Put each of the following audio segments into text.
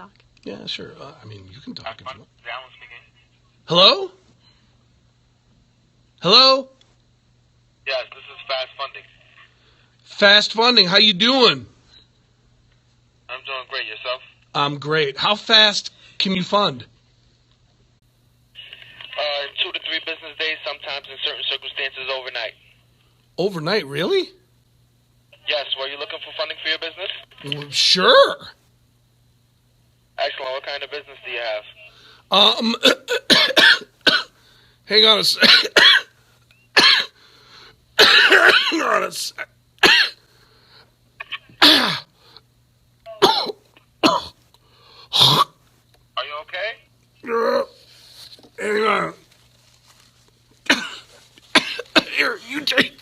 talk? Yeah, sure. I mean, you can talk if you want. Alan speaking. Hello? Hello? Yes, this is Fast Funding. Fast Funding, how you doing? I'm doing great. Yourself? I'm great. How fast can you fund? In 2 to 3 business days, sometimes in certain circumstances overnight. Overnight, really? Yes, were you looking for funding for your business? Well, sure. Excellent. What kind of business do you have? Hang on a sec. Hang on a sec. Are you okay? Hang on. Here, you take.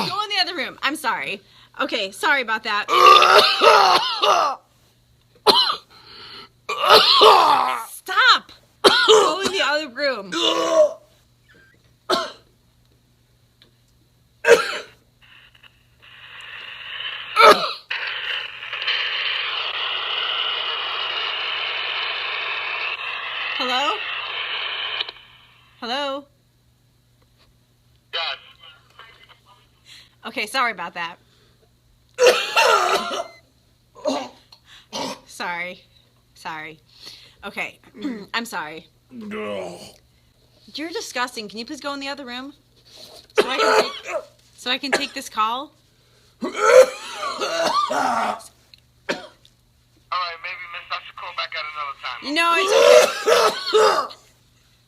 Go in the other room. I'm sorry. Okay, sorry about that. Stop! Go in the other room. Hello? Hello? Yes. Okay, sorry about that. Sorry. Okay, I'm sorry. You're disgusting. Can you please go in the other room? So I can take this call? All right, maybe Miss, I should call back at another time. No, it's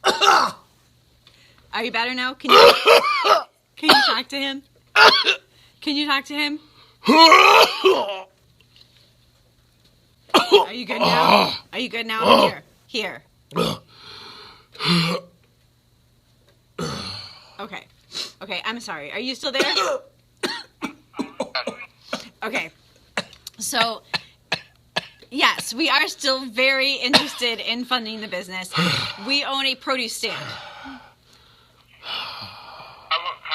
okay. Are you better now? Can you talk to him? Can you talk to him? Are you good now? Are you good now? Here. Okay, I'm sorry. Are you still there? Okay. So, yes, we are still very interested in funding the business. We own a produce stand. How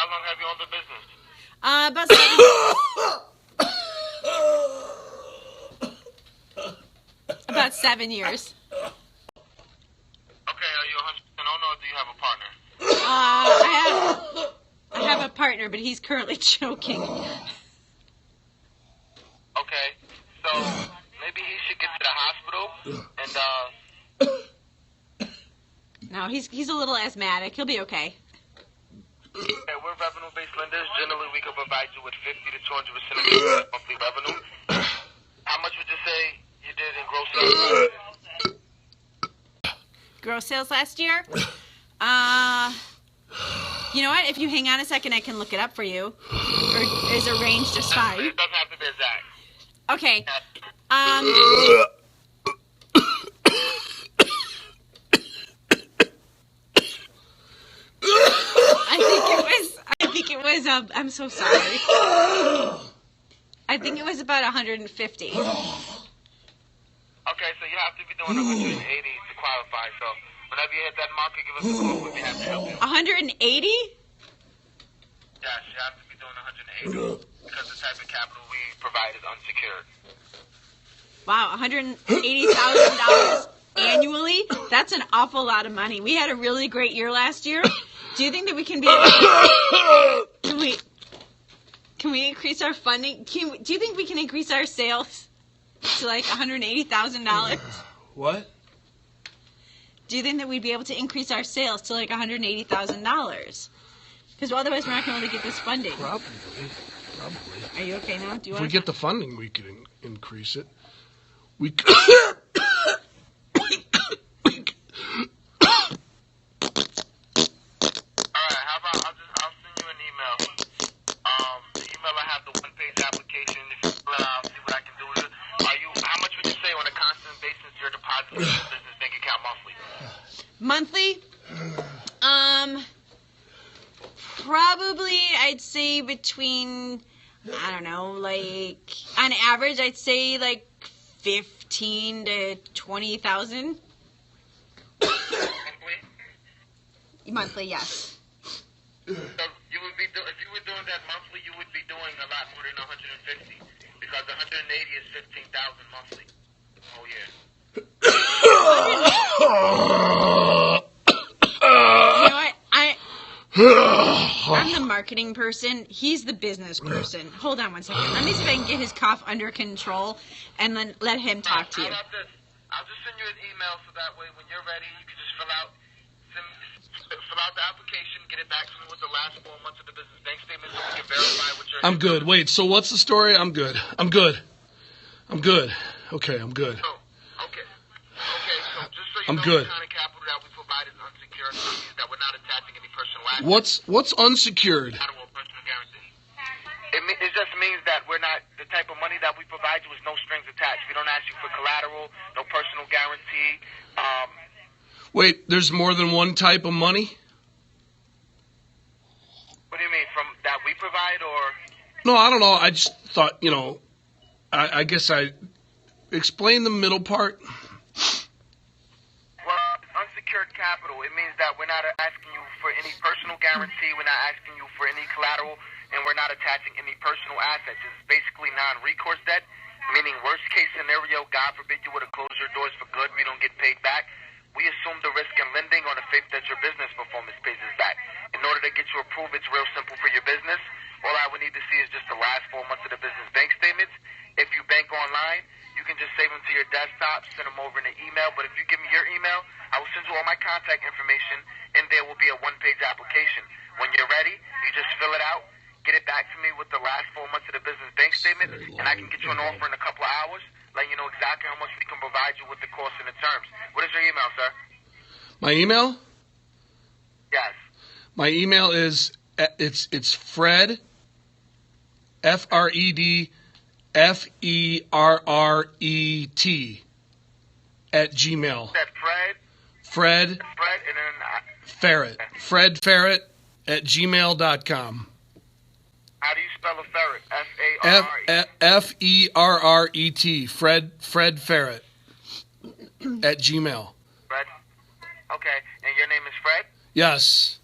long have you owned the business? About 7 years. Okay, are you 100% owner or do you have a partner? I have a partner, but he's currently choking. Okay, so maybe he should get to the hospital and No, he's a little asthmatic. He'll be okay. Okay, we're revenue-based lenders. Generally, we can provide you with 50 to 200% of your monthly revenue. How much would you say you did in gross sales? Gross sales last year? You know what? If you hang on a second, I can look it up for you. Or is a range just fine? It doesn't have to be exact. Okay. I think it was, I'm so sorry. I think it was about 150. Okay, so you have to be doing 180 to qualify. So whenever you hit that mark, give us a call. We'd be happy to help you. 180? Yes, you have to be doing 180 because the type of capital we provide is unsecured. Wow, $180,000 annually? That's an awful lot of money. We had a really great year last year. Do you think that we can be able to... Can we increase our funding? Do you think we can increase our sales to like $180,000? What? Do you think that we'd be able to increase our sales to like $180,000? Because otherwise we're not going to be able to get this funding. Probably. Are you okay now? If we get the funding, we could increase it. We could. Monthly? Probably I'd say between, I don't know, like, on average I'd say like 15 to 20,000. Monthly, yes. So you would be if you were doing that monthly, you would be doing a lot more than 150 because 180 is 15,000 monthly. Oh yeah. You know what? I'm the marketing person. He's the business person. Hold on one second. Let me see if I can get his cough under control and then let him talk to you. How about this? I'll just send you an email so that way when you're ready, you can just fill out the application, get it back to me with the last 4 months of the business bank statement so we can verify what you're... I'm good. Wait, so what's the story? I'm good. Okay, I'm good. Okay, so just so you I'm know, good. the kind of capital that we provide is unsecured, so it means that we're not attaching any personal assets. What's unsecured? Collateral, personal guarantee. It just means that we're not, the type of money that we provide you is no strings attached. We don't ask you for collateral, no personal guarantee. Wait, there's more than one type of money? What do you mean, from that we provide or? No, I don't know. I just thought, I guess I explain the middle part. Well, unsecured capital, it means that we're not asking you for any personal guarantee, we're not asking you for any collateral, and we're not attaching any personal assets. It's basically non-recourse debt, meaning worst case scenario, God forbid you would have closed your doors for good, we don't get paid back. We assume the risk in lending on the faith that your business performance pays us back. In order to get you approved, it's real simple for your business. All I would need to see is just the last 4 months of the business bank statements. If you bank online, you can just save them to your desktop, send them over in an email. But if you give me your email, I will send you all my contact information, and there will be a one-page application. When you're ready, you just fill it out, get it back to me with the last 4 months of the business bank statement, and I can get you an offer in a couple of hours, letting you know exactly how much we can provide you with the cost and the terms. What is your email, sir? My email? Yes. My email is it's Fred FRED FERRET @gmail. That Fred and then Ferret. Fred Ferret @gmail.com. how do you spell a ferret? F-A-R-R-E. FERRET. Fred Ferret @gmail. Fred? Okay, and your name is Fred? Yes.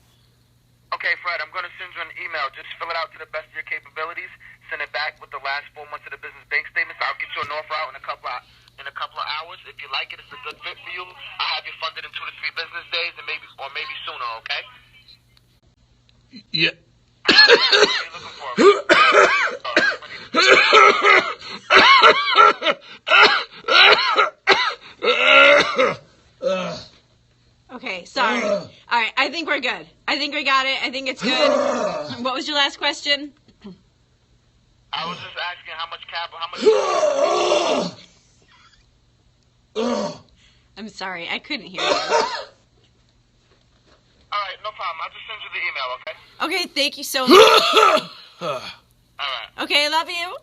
Okay, Fred, I'm going to send you an email. Just fill it out to the best of your capabilities. Send it back with the last 4 months of the business bank statements. I'll get you an offer out in a couple of hours. If you like it, it's a good fit for you. I'll have you funded in 2 to 3 business days, and maybe sooner. Okay? Yeah. What are you looking for? Okay, sorry. All right, I think we're good. I think we got it. I think it's good. What was your last question? I was just asking how much capital, I'm sorry, I couldn't hear you. All right, no problem. I'll just send you the email, okay? Okay, thank you so much. All right. Okay, love you.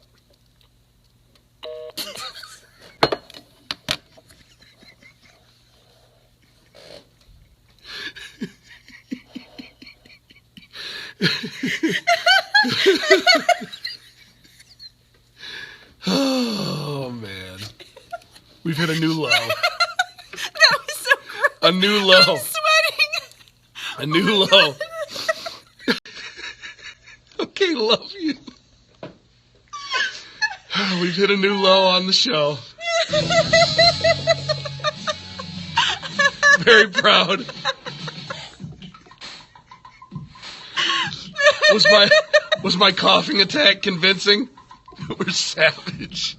Oh, man. We've hit a new low. That was so gross. A new low. I'm sweating. A new low. Okay, love you. We've hit a new low on the show. Very proud. Was my coughing attack convincing? We're savage.